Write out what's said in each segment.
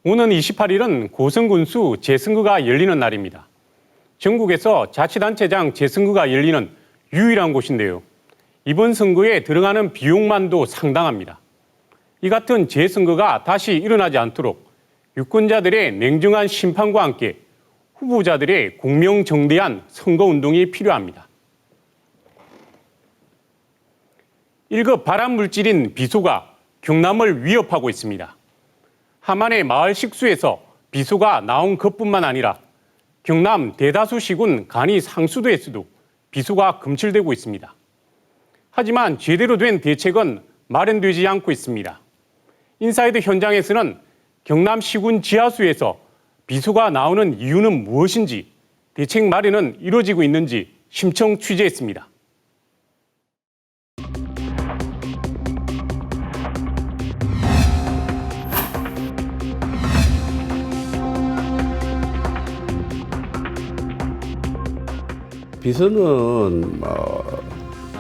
오는 28일은 고성군수 재선거가 열리는 날입니다. 전국에서 자치단체장 재선거가 열리는 유일한 곳인데요. 이번 선거에 들어가는 비용만도 상당합니다. 이 같은 재선거가 다시 일어나지 않도록 유권자들의 냉정한 심판과 함께 후보자들의 공명정대한 선거운동이 필요합니다. 1급 발암물질인 비소가 경남을 위협하고 있습니다. 함안의 마을 식수에서 비소가 나온 것뿐만 아니라 경남 대다수 시군 간이 상수도에서도 비소가 검출되고 있습니다. 하지만 제대로 된 대책은 마련되지 않고 있습니다. 인사이드 현장에서는 경남 시군 지하수에서 비소가 나오는 이유는 무엇인지, 대책 마련은 이루어지고 있는지 심층 취재했습니다. 비소는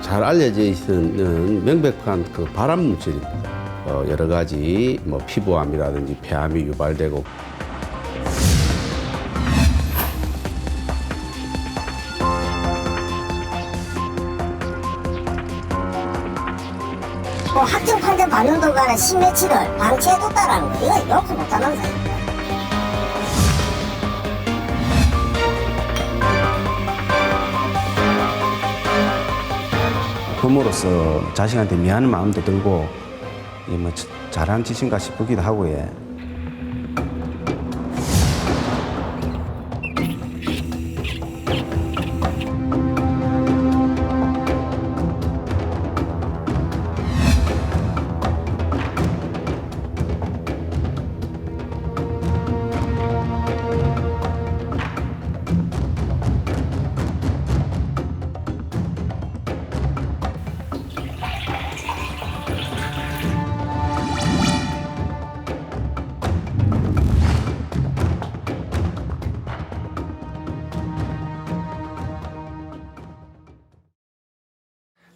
잘 알려져 있는 명백한 그 발암물질입니다. 여러 가지 피부암이라든지 폐암이 유발되고 학점 판정 받는 동안에 신매치를 방치해뒀다라는 거, 이거 용서 못하는 거예요. 부모로서 자식한테 미안한 마음도 들고 잘한 짓인가 싶기도 하고 예.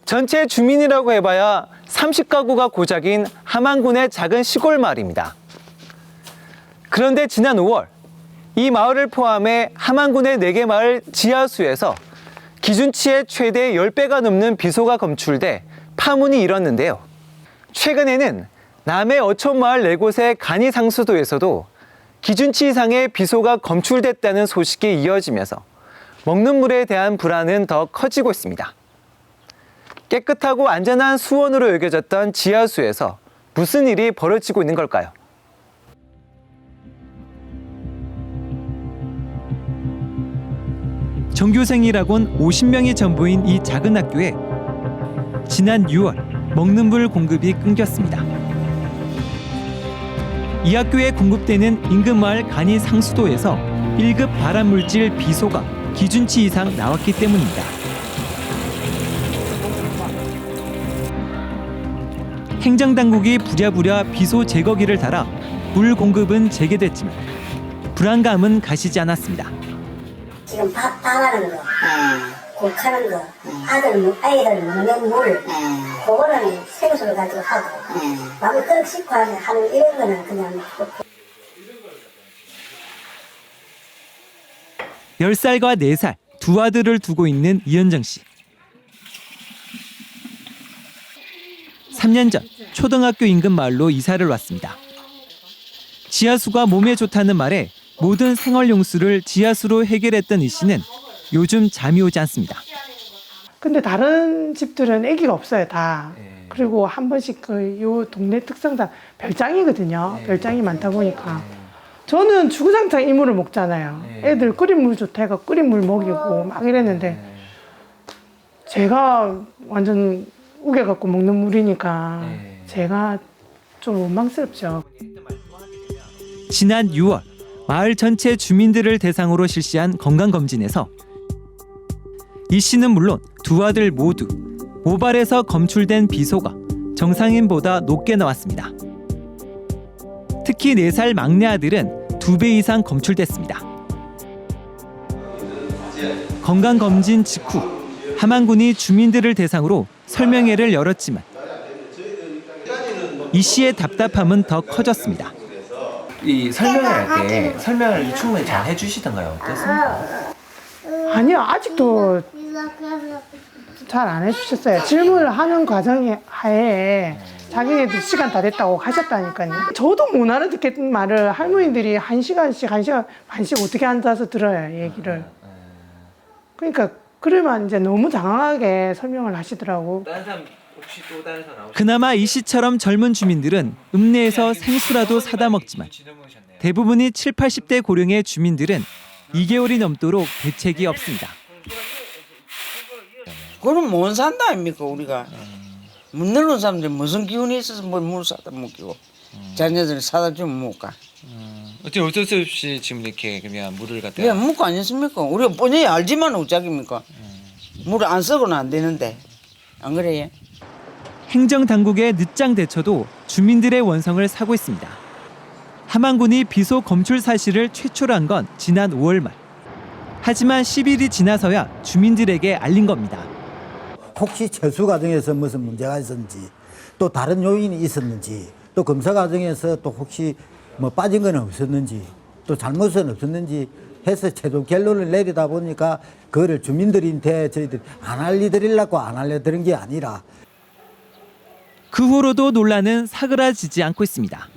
전체 주민이라고 해봐야 30가구가 고작인 함안군의 작은 시골 마을입니다. 그런데 지난 5월 이 마을을 포함해 함안군의 4개 마을 지하수에서 기준치의 최대 10배가 넘는 비소가 검출돼 파문이 일었는데요. 최근에는 남해 어촌마을 4곳의 간이 상수도에서도 기준치 이상의 비소가 검출됐다는 소식이 이어지면서 먹는 물에 대한 불안은 더 커지고 있습니다. 깨끗하고 안전한 수원으로 여겨졌던 지하수에서 무슨 일이 벌어지고 있는 걸까요? 전교생이라곤 50명이 전부인 이 작은 학교에 지난 6월 먹는 물 공급이 끊겼습니다. 이 학교에 공급되는 인근 마을 간이 상수도에서 1급 발암물질 비소가 기준치 이상 나왔기 때문입니다. 행정당국이 부랴부랴 비소 제거기를 달아 물 공급은 재개됐지만 불안감은 가시지 않았습니다. 지금 밥 당하는 거, 국하는 거, 아이들 먹는 물, 그거는 생수를 가지고 하고, 밥을 끓여 씻고 하는 이런 거는 그냥. 10살과 4살 두 아들을 두고 있는 이현정 씨. 3년 전 초등학교 인근 마을로 이사를 왔습니다. 지하수가 몸에 좋다는 말에 모든 생활용수를 지하수로 해결했던 이 씨는 요즘 잠이 오지 않습니다. 근데 다른 집들은 아기가 없어요, 다. 그리고 한 번씩 요 동네 특성 다 별장이거든요. 별장이 많다 보니까. 저는 주구장창 이물을 먹잖아요. 애들 끓인 물 좋다 해서 끓인 물 먹이고 막 이랬는데 제가 완전 우겨갖고 먹는 물이니까 제가 좀 원망스럽죠. 지난 6월 마을 전체 주민들을 대상으로 실시한 건강검진에서 이 씨는 물론 두 아들 모두 모발에서 검출된 비소가 정상인보다 높게 나왔습니다. 특히 4살 막내 아들은 2배 이상 검출됐습니다. 건강검진 직후 함안군이 주민들을 대상으로 설명회를 열었지만 이 씨의 답답함은 더 커졌습니다. 이 설명할 때 설명을 충분히 잘 해주시던가요? 어떻습니까? 아니요, 아직도 잘 안 해주셨어요. 질문을 하는 과정 하에 자기네들 시간 다 됐다고 하셨다니까요. 저도 못 알아듣겠는 말을 할머니들이 1시간씩, 1시간 반씩 어떻게 앉아서 들어요, 얘기를. 그러니까 그러면 이제 너무 장황하게 설명을 하시더라고. 다른 사람 혹시 또 다른 사람 나오시나요? 그나마 이 씨처럼 젊은 주민들은 읍내에서 생수라도 사다 먹지만 대부분이 7, 80대 고령의 주민들은 2개월이 넘도록 대책이 없습니다. 그럼 못 산다 아닙니까 우리가. 못 내려온 사람들 무슨 기운이 있어서 뭘 물 사다 먹기고 자녀들 사다 주면 못 가. 어쩔 수 없이 지금 이렇게 그냥 물을 갖다. 왜 묵고 아니었습니까? 우리가 뻔히 알지만 어쩌깁니까? 물 안 쓰고는 안 되는데 안 그래요? 행정당국의 늦장 대처도 주민들의 원성을 사고 있습니다. 함안군이 비소 검출 사실을 최초로 한 건 지난 5월 말. 하지만 10일이 지나서야 주민들에게 알린 겁니다. 혹시 철수 과정에서 무슨 문제가 있었는지 또 다른 요인이 있었는지 또 검사 과정에서 또 혹시 뭐 빠진 건 없었는지 또 잘못은 없었는지 해서 최종 결론을 내리다 보니까 그거를 주민들한테 저희들이 안 알려드리려고 안 알려드린 게 아니라 그 후로도 논란은 사그라지지 않고 있습니다.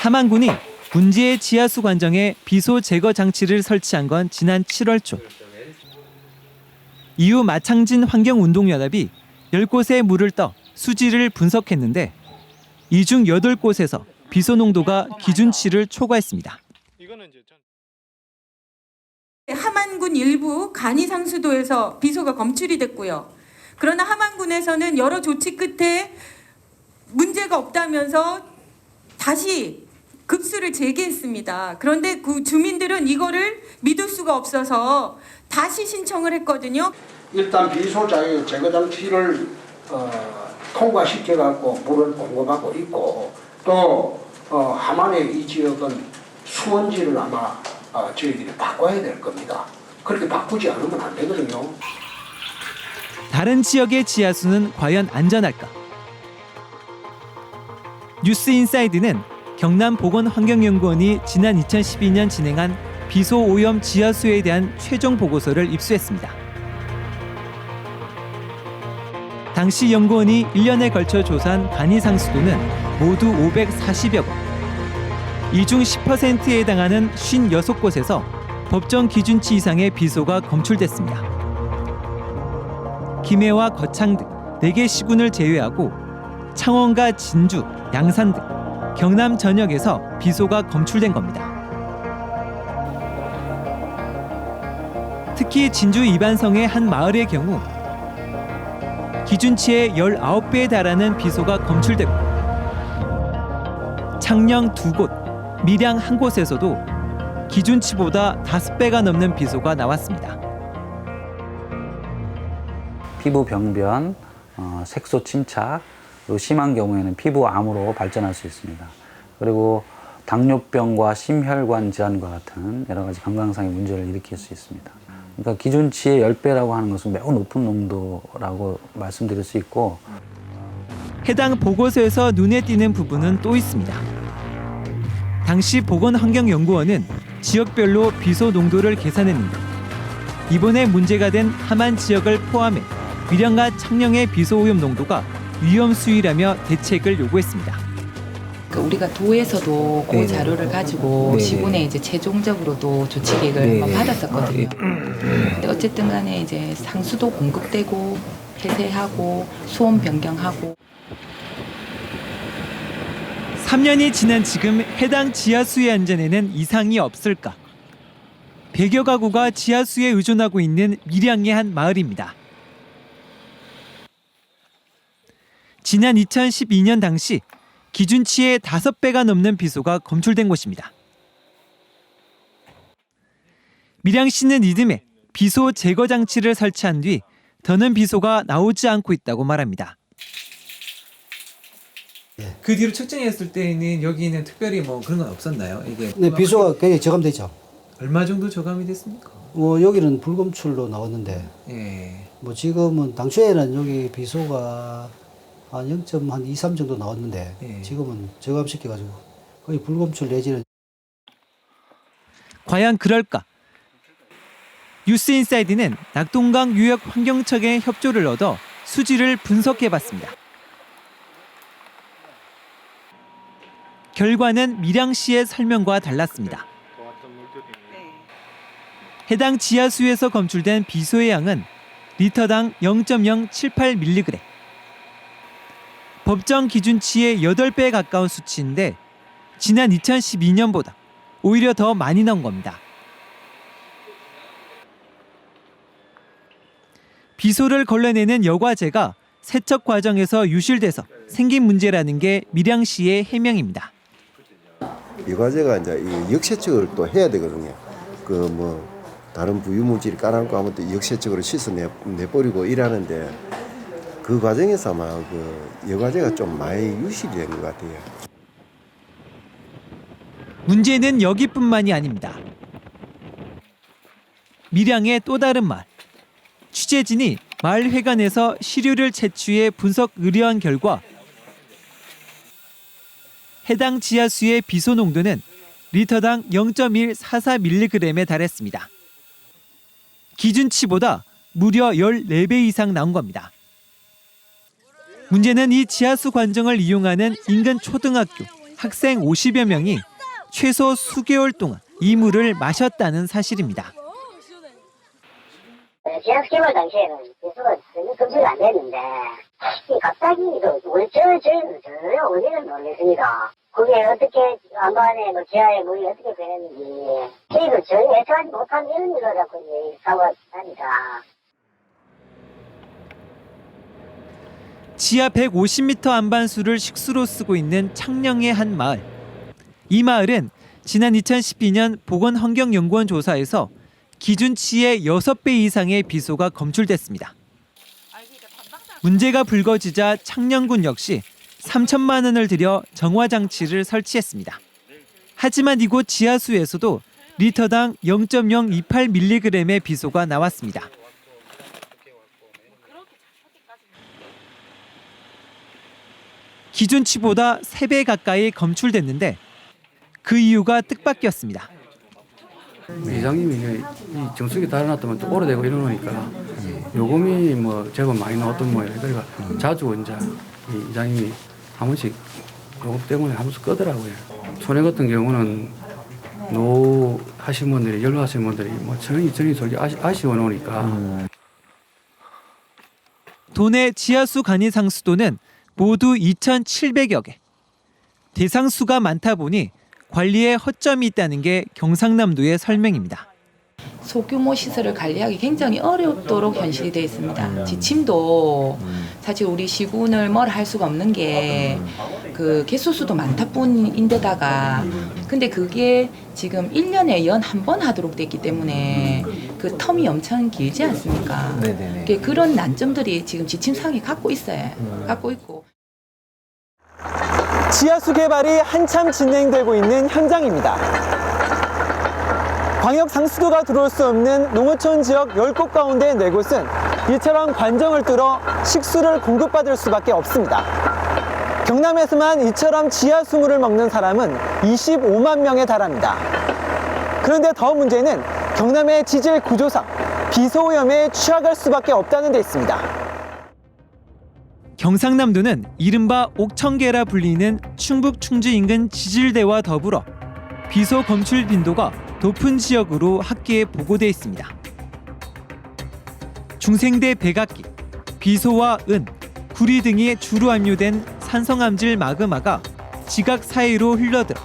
함안군이 군지의 지하수 관정에 비소 제거 장치를 설치한 건 지난 7월 초. 이후 마창진 환경운동연합이 10곳의 물을 떠 수질을 분석했는데 이 중 8곳에서 비소 농도가 기준치를 초과했습니다. 함안군 일부 간이상수도에서 비소가 검출이 됐고요. 그러나 함안군에서는 여러 조치 끝에 문제가 없다면서 다시 급수를 재개했습니다. 그런데 그 주민들은 이거를 믿을 수가 없어서 다시 신청을 했거든요. 일단 비소 제거 장치를 통과시켜갖고 물을 공급하고 있고 또 함안의 이 지역은 수원지를 아마 저희들이 바꿔야 될 겁니다. 그렇게 바꾸지 않으면 안 되거든요. 다른 지역의 지하수는 과연 안전할까? 뉴스인사이드는 경남보건환경연구원이 지난 2012년 진행한 비소 오염 지하수에 대한 최종 보고서를 입수했습니다. 당시 연구원이 1년에 걸쳐 조사한 간이상수도는 모두 540여 곳. 이 중 10%에 해당하는 56곳에서 법정 기준치 이상의 비소가 검출됐습니다. 김해와 거창 등 4개 시군을 제외하고 창원과 진주, 양산 등 경남 전역에서 비소가 검출된 겁니다. 특히 진주 이반성의 한 마을의 경우 기준치의 19배에 달하는 비소가 검출됐고 창녕 2곳, 밀양 1곳에서도 기준치보다 5배가 넘는 비소가 나왔습니다. 피부 병변, 색소 침착, 그리고 심한 경우에는 피부암으로 발전할 수 있습니다. 그리고 당뇨병과 심혈관 질환과 같은 여러 가지 건강상의 문제를 일으킬 수 있습니다. 그러니까 기준치의 10배라고 하는 것은 매우 높은 농도라고 말씀드릴 수 있고 해당 보고서에서 눈에 띄는 부분은 또 있습니다. 당시 보건환경연구원은 지역별로 비소 농도를 계산했는데 이번에 문제가 된 함안 지역을 포함해 밀양과 창녕의 비소 오염 농도가 위험 수위라며 대책을 요구했습니다. 우리가 도에서도 그 자료를 가지고 시군에 이제 최종적으로도 조치 계획을 한번 받았었거든요. 근데 어쨌든 간에 이제 상수도 공급되고 폐쇄하고 수온 변경하고 3년이 지난 지금 해당 지하수의 안전에는 이상이 없을까? 100여 가구가 지하수에 의존하고 있는 밀양의 한 마을입니다. 지난 2012년 당시 기준치의 5배가 넘는 비소가 검출된 곳입니다. 밀양시는 이듬해 비소 제거 장치를 설치한 뒤 더는 비소가 나오지 않고 있다고 말합니다. 그 뒤로 측정했을 때는 여기는 특별히 뭐 그런 건 없었나요? 이게 네, 비소가 굉장히 저감되죠. 얼마 정도 저감이 됐습니까? 여기는 불검출로 나왔는데 예. 뭐 지금은 당초에는 여기 비소가 한 0.2, 3 정도 나왔는데 지금은 저감시켜가지고 거의 불검출 내지는. 과연 그럴까? 뉴스인사이드는 낙동강 유역 환경청의 협조를 얻어 수지를 분석해봤습니다. 결과는 밀양시의 설명과 달랐습니다. 해당 지하수에서 검출된 비소의 양은 리터당 0.078mg. 법정 기준치의 8배 가까운 수치인데 지난 2012년보다 오히려 더 많이 나온 겁니다. 비소를 걸러내는 여과제가 세척 과정에서 유실돼서 생긴 문제라는 게 밀양시의 해명입니다. 여과제가 이제 이 역세척을 또 해야 되거든요. 그 뭐 다른 부유물질이 깔아놓고 하면 또 역세척으로 씻어내버리고 이러는데 그 과정에서 아마 그 여과제가 좀 많이 유실이 된 것 같아요. 문제는 여기뿐만이 아닙니다. 밀양의 또 다른 마을. 취재진이 마을 회관에서 시료를 채취해 분석 의뢰한 결과 해당 지하수의 비소 농도는 리터당 0.144mg에 달했습니다. 기준치보다 무려 14배 이상 나온 겁니다. 문제는 이 지하수 관정을 이용하는 인근 초등학교 학생 50여 명이 최소 수개월 동안 이 물을 마셨다는 사실입니다. 지하수 개발 당시에는 비소가 전혀 검출이 안 됐는데 갑자기 전혀 어디는 모르겠습니다. 그게 어떻게 안반에 지하에 물이 어떻게 변했는지 케이크 전혀 예측하지 못한 이런 일로 자꾸 사고가 납니다. 지하 150m 안반수를 식수로 쓰고 있는 창녕의 한 마을. 이 마을은 지난 2012년 보건환경연구원 조사에서 기준치의 6배 이상의 비소가 검출됐습니다. 문제가 불거지자 창녕군 역시 3천만 원을 들여 정화장치를 설치했습니다. 하지만 이곳 지하수에서도 리터당 0.028mg의 비소가 나왔습니다. 기준치보다 3배 가까이 검출됐는데 그 이유가 뜻밖이었습니다. 이장님이 이 정수기 달아놨다면 또 오래되고 이러니까 요금이 뭐 제법 많이 나왔던 모양이에요. 그러니까 자주 이제 이장님이 한 번씩 요금 때문에 한 번씩 끄더라고요. 손해 같은 경우는 노 하신 분들이 연로하신 분들이 뭐 전이 솔직히 아쉬워 놓으니까. 도내 지하수 간이 상수도는 모두 2,700여 개. 대상수가 많다 보니 관리에 허점이 있다는 게 경상남도의 설명입니다. 소규모 시설을 관리하기 굉장히 어렵도록 현실이 되어 있습니다. 지침도 사실 우리 시군을 뭘 할 수가 없는 게 그 개소수도 많다 뿐인데다가 근데 그게 지금 1년에 연 한 번 하도록 됐기 때문에 그 텀이 엄청 길지 않습니까? 네네네. 그런 난점들이 지금 지침상에 갖고 있어요. 갖고 있고. 지하수 개발이 한참 진행되고 있는 현장입니다. 광역 상수도가 들어올 수 없는 농어촌 지역 10곳 가운데 4곳은 이처럼 관정을 뚫어 식수를 공급받을 수밖에 없습니다. 경남에서만 이처럼 지하수물을 먹는 사람은 25만 명에 달합니다. 그런데 더 문제는 경남의 지질 구조상 비소오염에 취약할 수밖에 없다는 데 있습니다. 경상남도는 이른바 옥천계라 불리는 충북 충주 인근 지질대와 더불어 비소 검출 빈도가 높은 지역으로 학계에 보고돼 있습니다. 중생대 백악기, 비소와 은, 구리 등이 주로 함유된 산성암질 마그마가 지각 사이로 흘러들어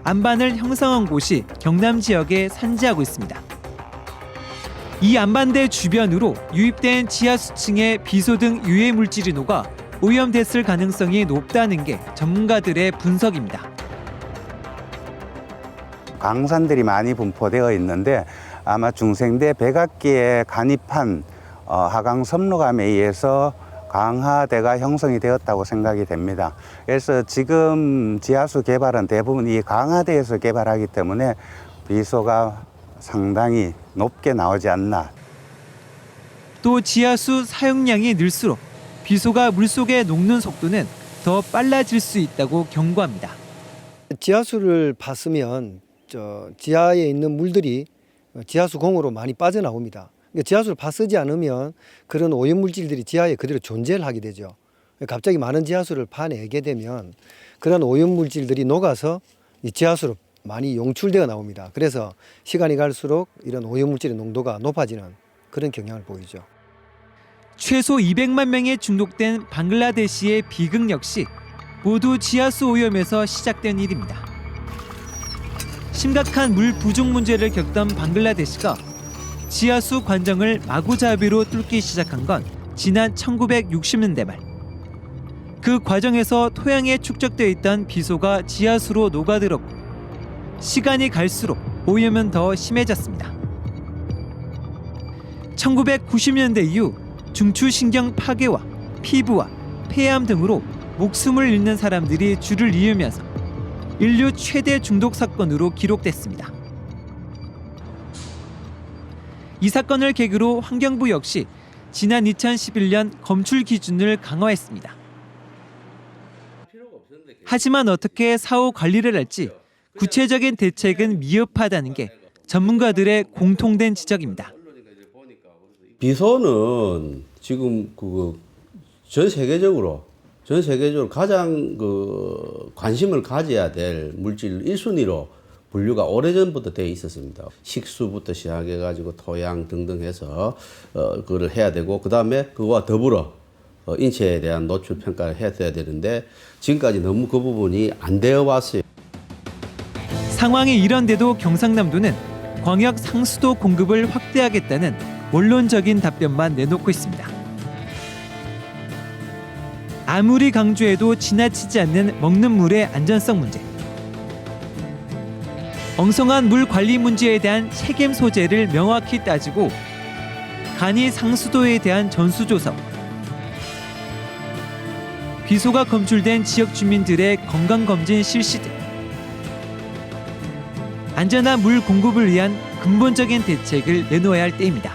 안반을 형성한 곳이 경남 지역에 산지하고 있습니다. 이 안반대 주변으로 유입된 지하수층의 비소 등 유해 물질이 녹아 오염됐을 가능성이 높다는 게 전문가들의 분석입니다. 강산들이 많이 분포되어 있는데 아마 중생대 백악기에 간입한 하강 섭로감에 의해서 강하대가 형성이 되었다고 생각이 됩니다. 그래서 지금 지하수 개발은 대부분 이 강하대에서 개발하기 때문에 비소가 상당히 높게 나오지 않나. 또 지하수 사용량이 늘수록 비소가 물속에 녹는 속도는 더 빨라질 수 있다고 경고합니다. 지하수를 봤으면 지하에 있는 물들이 지하수 공으로 많이 빠져나옵니다. 그러니까 지하수를 파쓰지 않으면 그런 오염 물질들이 지하에 그대로 존재를 하게 되죠. 갑자기 많은 지하수를 파내게 되면 그런 오염 물질들이 녹아서 이 지하수로 많이 용출되어 나옵니다. 그래서 시간이 갈수록 이런 오염 물질의 농도가 높아지는 그런 경향을 보이죠. 최소 200만 명이 중독된 방글라데시의 비극 역시 모두 지하수 오염에서 시작된 일입니다. 심각한 물 부족 문제를 겪던 방글라데시가 지하수 관정을 마구잡이로 뚫기 시작한 건 지난 1960년대 말. 그 과정에서 토양에 축적되어 있던 비소가 지하수로 녹아들었고 시간이 갈수록 오염은 더 심해졌습니다. 1990년대 이후 중추신경 파괴와 피부와 폐암 등으로 목숨을 잃는 사람들이 줄을 이으면서 인류 최대 중독 사건으로 기록됐습니다. 이 사건을 계기로 환경부 역시 지난 2011년 검출 기준을 강화했습니다. 하지만 어떻게 사후 관리를 할지 구체적인 대책은 미흡하다는 게 전문가들의 공통된 지적입니다. 비소는 지금 전 세계적으로 가장 관심을 가져야 될 물질 1순위로 분류가 오래전부터 되어 있었습니다. 식수부터 시작해가지고 토양 등등 해서 그걸 해야 되고 그다음에 그거와 더불어 인체에 대한 노출 평가를 해야 되는데 지금까지 너무 그 부분이 안 되어 왔어요. 상황이 이런데도 경상남도는 광역 상수도 공급을 확대하겠다는 원론적인 답변만 내놓고 있습니다. 아무리 강조해도 지나치지 않는 먹는 물의 안전성 문제. 엉성한 물 관리 문제에 대한 책임 소재를 명확히 따지고 간이 상수도에 대한 전수조사, 비소가 검출된 지역 주민들의 건강검진 실시 등 안전한 물 공급을 위한 근본적인 대책을 내놓아야 할 때입니다.